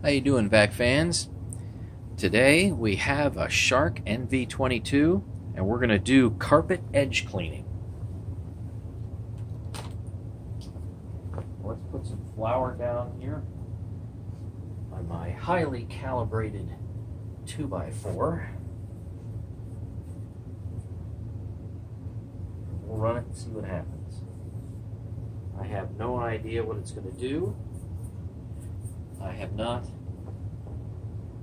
How you doing, vac fans? Today we have a Shark NV22 and we're going to do carpet edge cleaning. Let's put some flour down here on my highly calibrated 2x4. We'll run it and see what happens. I have no idea what it's going to do. I have not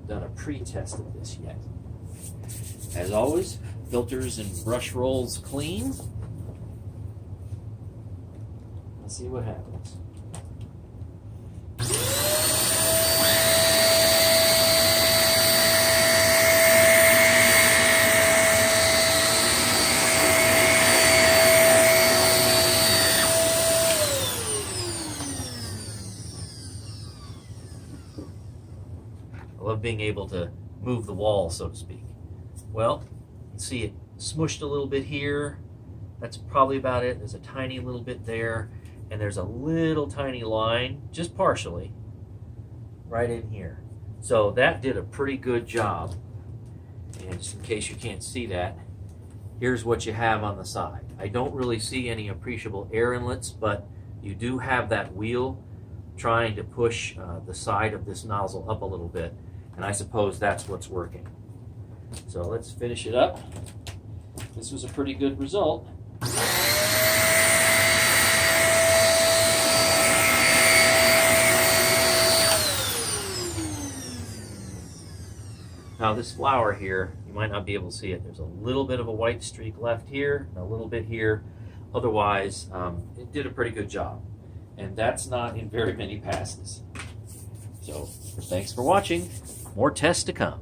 done a pre-test of this yet. As always, filters and brush rolls clean. Let's see what happens. I love being able to move the wall, so to speak. Well, you can see it smushed a little bit here. That's probably about it. There's a tiny little bit there, and there's a little tiny line, just partially, right in here. So that did a pretty good job. And just in case you can't see that, here's what you have on the side. I don't really see any appreciable air inlets, but you do have that wheel trying to push the side of this nozzle up a little bit. And I suppose that's what's working. So let's finish it up. This was a pretty good result. Now this flour here, you might not be able to see it. There's a little bit of a white streak left here, and a little bit here. Otherwise, it did a pretty good job. And that's not in very many passes. So thanks for watching. More tests to come.